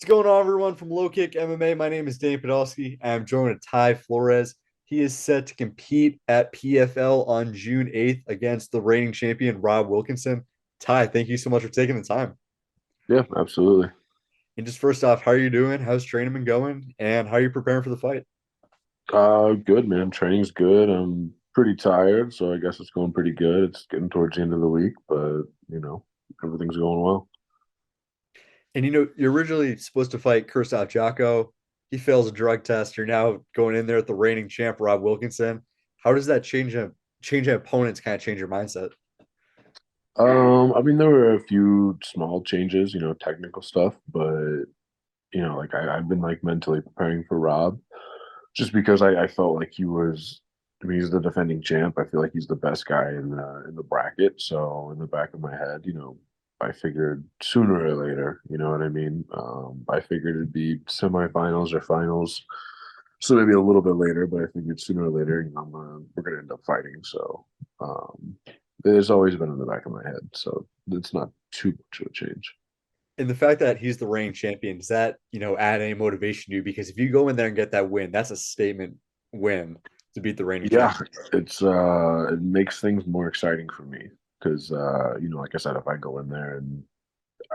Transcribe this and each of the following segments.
going on, everyone, from LowKick MMA? My name is Dan Podolsky. I'm joined with Ty Flores. He is set to compete at PFL on June 8th against the reigning champion, Rob Wilkinson. Ty, thank you so much for taking the time. Yeah, absolutely. And just first off, how are you doing? How's training been going? And how are you preparing for the fight? Good, man. Training's good. I'm pretty tired, so I guess it's going pretty good. It's getting towards the end of the week, but everything's going well. And you're originally supposed to fight Kursav Jocko. He fails a drug test. You're now going in there at the reigning champ, Rob Wilkinson. How does that change opponents, kind of change your mindset? I mean, there were a few small changes, technical stuff, but like I've been like mentally preparing for Rob just because I felt like I mean, he's the defending champ. I feel like he's the best guy in the bracket. So in the back of my head, I figured sooner or later, you know what I mean? I figured it'd be semifinals or finals. So maybe a little bit later, but I figured sooner or later, we're gonna end up fighting. So it's always been in the back of my head. So it's not too much of a change. And the fact that he's the reigning champion, does that, add any motivation to you? Because if you go in there and get that win, that's a statement win to beat the reigning Yeah, champ. it makes things more exciting for me because like I said, if I go in there and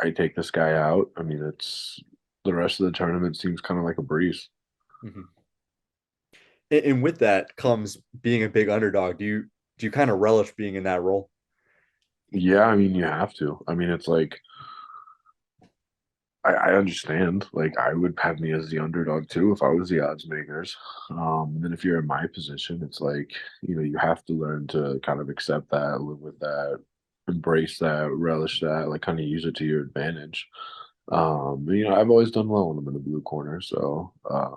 I take this guy out, I mean it's the rest of the tournament seems kind of like a breeze. Mhm. And with that comes being a big underdog. Do you kind of relish being in that role? Yeah, I mean you have to. I mean it's like I understand. Like I would have me as the underdog too if I was the odds makers. And if you're in my position, it's like, you have to learn to kind of accept that, live with that, embrace that, relish that, like kind of use it to your advantage. I've always done well when I'm in the blue corner. So I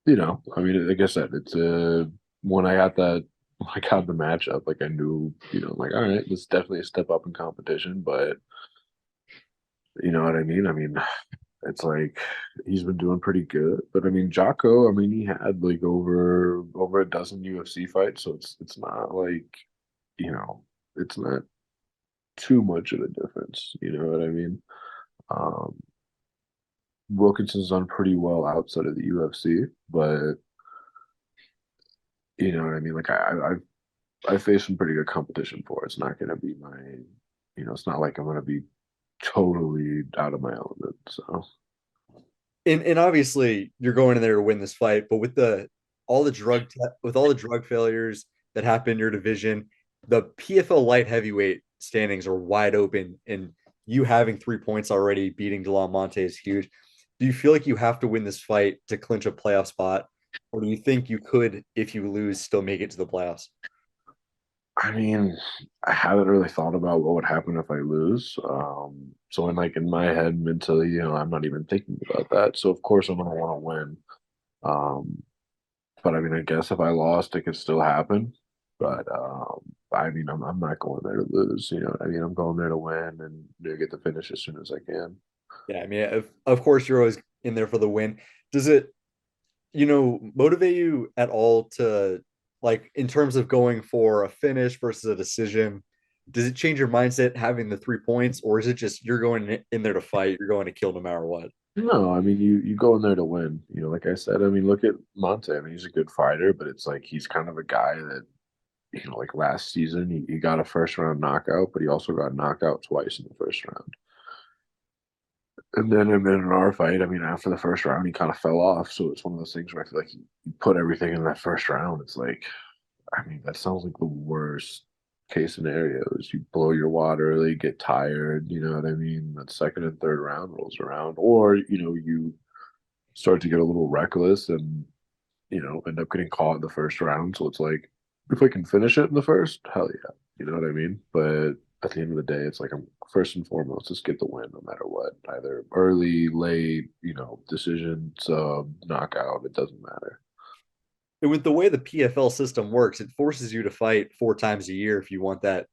mean, like I said, it's when I got that when I got the matchup, like I knew, like, all right, this is definitely a step up in competition, but you know what I mean? I mean, it's like he's been doing pretty good. But I mean, Jocko, I mean, he had like over a dozen UFC fights, so it's not like, you know, it's not too much of a difference. You know what I mean? Um, Wilkinson's done pretty well outside of the UFC, but you know what I mean? Like I faced some pretty good competition for it. It's not gonna be it's not like I'm gonna be totally out of my element. So And obviously you're going in there to win this fight, but with all the drug failures that happen in your division, the PFL light heavyweight standings are wide open, and you having 3 points already beating Delon Monte is huge. Do you feel like you have to win this fight to clinch a playoff spot, or do you think you could, if you lose, still make it to the playoffs? I mean, I haven't really thought about what would happen if I lose. So in my head mentally, I'm not even thinking about that. So of course I'm gonna want to win. Um, but I mean, I guess if I lost, it could still happen. But I mean, I'm not going there to lose. You know what I mean? I'm going there to win and get the finish as soon as I can. Yeah, I mean, of course you're always in there for the win. Does it, motivate you at all to, like, in terms of going for a finish versus a decision? Does it change your mindset having the 3 points, or is it just you're going in there to fight, you're going to kill no matter what? No, I mean you go in there to win. Like I said, I mean look at Monte. I mean he's a good fighter, but it's like he's kind of a guy that like last season, he got a first round knockout, but he also got knocked out twice in the first round. And then in our fight, I mean, after the first round, he kind of fell off. So it's one of those things where I feel like you put everything in that first round. It's like, I mean, that sounds like the worst case scenario is you blow your wad early, get tired, you know what I mean? That second and third round rolls around. Or, you start to get a little reckless and, end up getting caught in the first round. So it's like, if I can finish it in the first, hell yeah. You know what I mean? But at the end of the day, it's like I'm first and foremost, just get the win no matter what. Either early, late, decision, sub, knockout, it doesn't matter. And with the way the PFL system works, it forces you to fight 4 times a year if you want that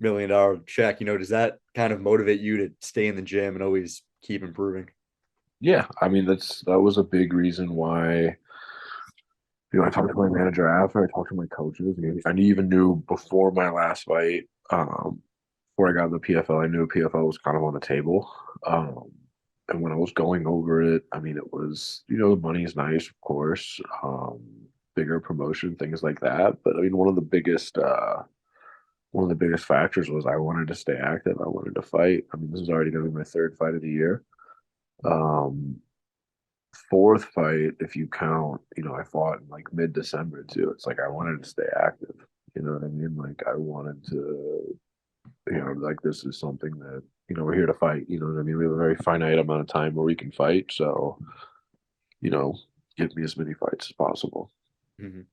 $1 million check. Does that kind of motivate you to stay in the gym and always keep improving? Yeah, I mean that was a big reason why I talked to my manager after, I talked to my coaches. I even knew before my last fight, before I got in the PFL, I knew PFL was kind of on the table. Um, And when I was going over it, I mean, it was, the money is nice, of course, bigger promotion, things like that. But I mean, one of the biggest factors was I wanted to stay active. I wanted to fight. I mean, this is already going to be my third fight of the year. Um, Fourth fight, if you count, I fought in like mid-December too. It's like I wanted to stay active. You know what I mean? Like I wanted to, like this is something that, we're here to fight. You know what I mean? We have a very finite amount of time where we can fight. So, you know, give me as many fights as possible. Mhm.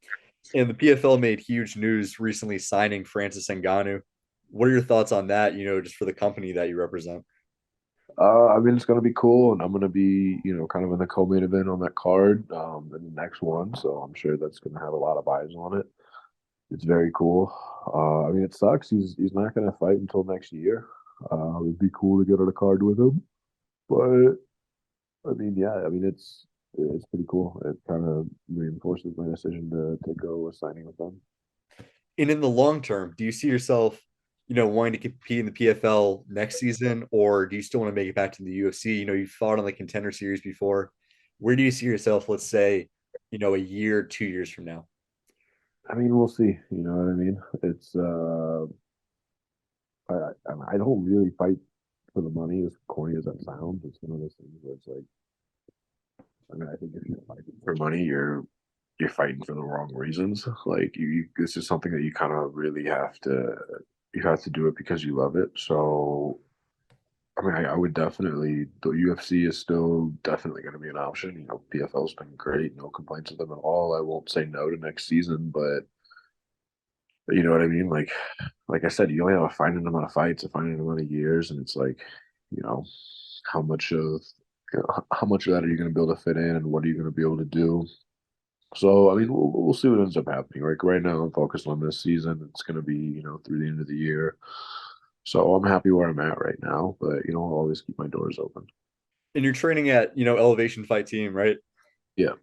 And the PFL made huge news recently signing Francis Ngannou. What are your thoughts on that, just for the company that you represent? I mean, it's going to be cool, and I'm going to be, kind of in the co-main event on that card, in the next one. So I'm sure that's going to have a lot of eyes on it. It's very cool. I mean, it sucks. He's not going to fight until next year. It'd be cool to get on a card with him, but I mean, yeah, I mean, it's pretty cool. It kind of reinforces my decision to go with signing with them. And in the long term, do you see yourself, wanting to compete in the PFL next season, or do you still want to make it back to the UFC? You fought on the contender series before. Where do you see yourself, let's say, a year, 2 years from now? I mean, we'll see. You know what I mean? It's I don't really fight for the money, as corny as that sounds. It's one of those things where it's like, I mean, I think if you're fighting for money, you're fighting for the wrong reasons. Like this is something that you kind of really have to do it because you love it. So I mean, I would definitely, the UFC is still definitely going to be an option. PFL's been great, no complaints with them at all. I won't say no to next season, but you know what I mean? Like I said, you only have a finite amount of fights, a finite amount of years, and it's like, you know, how much of how much of that are you going to be able to fit in, and what are you going to be able to do? So, I mean, we'll see what ends up happening. Like right now, I'm focused on this season. It's going to be, through the end of the year. So I'm happy where I'm at right now, but I'll always keep my doors open. And you're training at, Elevation Fight Team, right? Yeah.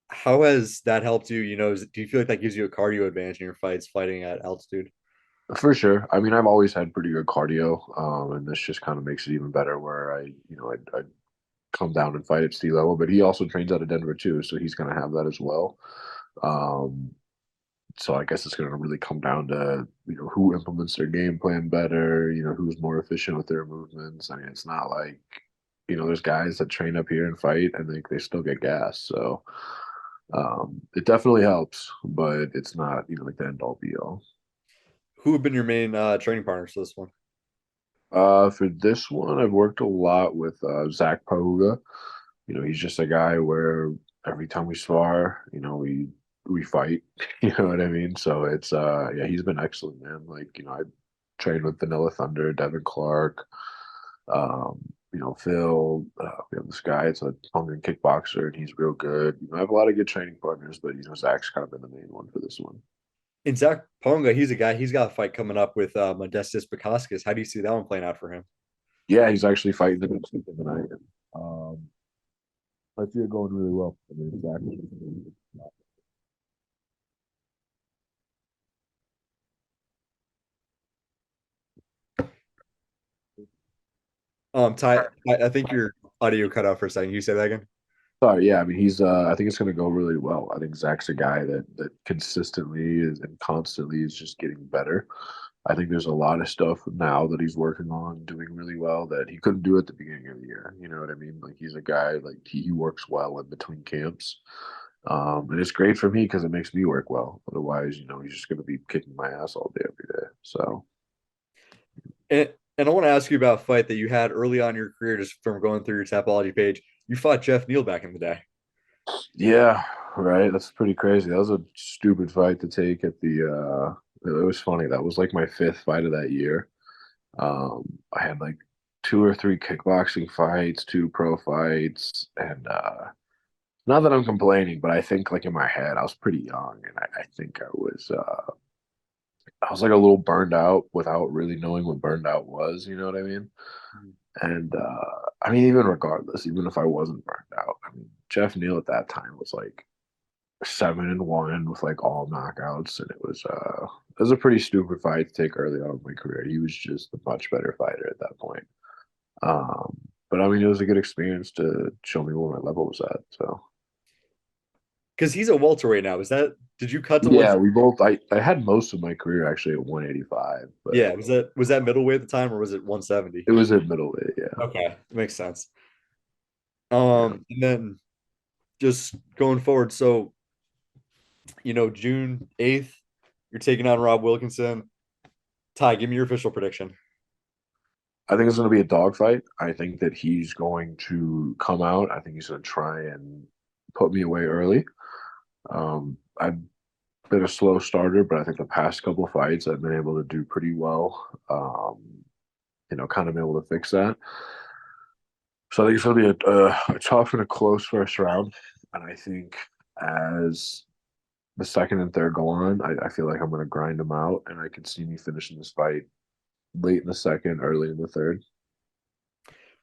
How has that helped you? Do you feel like that gives you a cardio advantage in your fights fighting at altitude? For sure. I mean, I've always had pretty good cardio, and this just kind of makes it even better. Where I come down and fight at sea level, but he also trains out of Denver too, so he's going to have that as well. Um, so I guess it's going to really come down to who implements their game plan better. Who's more efficient with their movements. I mean, it's not like there's guys that train up here and fight, and they still get gas. So it definitely helps, but it's not like the end all be all. Who have been your main training partners for this one? For this one, I've worked a lot with Zach Pahuga. He's just a guy where every time we spar, we fight. You know what I mean? So it's yeah, he's been excellent, man. Like, I trained with Vanilla Thunder, Devin Clark, Phil. We have this guy, it's a Hungarian kickboxer, and he's real good. I have a lot of good training partners, but Zach's kind of been the main one for this one. And Zach Ponga, he's a guy, he's got a fight coming up with Modestas Bukauskas. How do you see that one playing out for him? Yeah, he's actually fighting the next week tonight. I see it going really well. I mean, exactly. Ty, I think your audio cut out for a second. Can you say that again? Sorry, yeah, I mean he's I think it's gonna go really well. I think Zach's a guy that consistently is and constantly is just getting better. I think there's a lot of stuff now that he's working on doing really well that he couldn't do at the beginning of the year. You know what I mean? Like he's a guy like he works well in between camps. And it's great for me because it makes me work well. Otherwise, he's just gonna be kicking my ass all day every day. So And I want to ask you about a fight that you had early on in your career, just from going through your Tapology page. You fought Jeff Neal back in the day. yeah, right. That's pretty crazy. That was a stupid fight to take at the it was funny. That was like my fifth fight of that year. I had like two or three kickboxing fights, two pro fights, and not that I'm complaining, but I think like in my head I was pretty young, and I think I was like a little burned out without really knowing what burned out was. You know what I mean? And I mean, even regardless, even if I wasn't burned out, I mean, Jeff Neal at that time was like 7-1 with like all knockouts, and it was a pretty stupid fight to take early on in my career. He was just a much better fighter at that point. Um, But I mean, it was a good experience to show me where my level was at. So Because he's a welterweight now. Did you cut to one? yeah, we both. I had most of my career actually at 185, but Yeah, was that middleweight at the time or was it 170? it was at middleweight. Yeah, Okay, makes sense. yeah. And then just going forward, so June 8th, you're taking on Rob Wilkinson. Ty, give me your official prediction. I think it's going to be a dogfight. I think that he's going to come out. I think he's going to try and put me away early. I've been a slow starter, but I think the past couple of fights I've been able to do pretty well. Kind of been able to fix that. So I think it's going to be a tough and a close first round. And I think as the second and third go on, I feel like I'm going to grind them out, and I can see me finishing this fight late in the second, early in the third.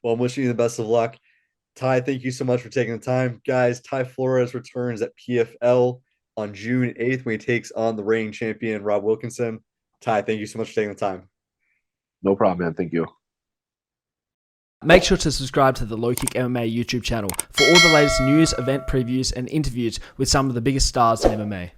Well, I'm wishing you the best of luck. Ty, thank you so much for taking the time. Guys, Ty Flores returns at PFL on June 8th when he takes on the reigning champion, Rob Wilkinson. Ty, thank you so much for taking the time. No problem, man. Thank you. Make sure to subscribe to the LowKick MMA YouTube channel for all the latest news, event previews, and interviews with some of the biggest stars in MMA.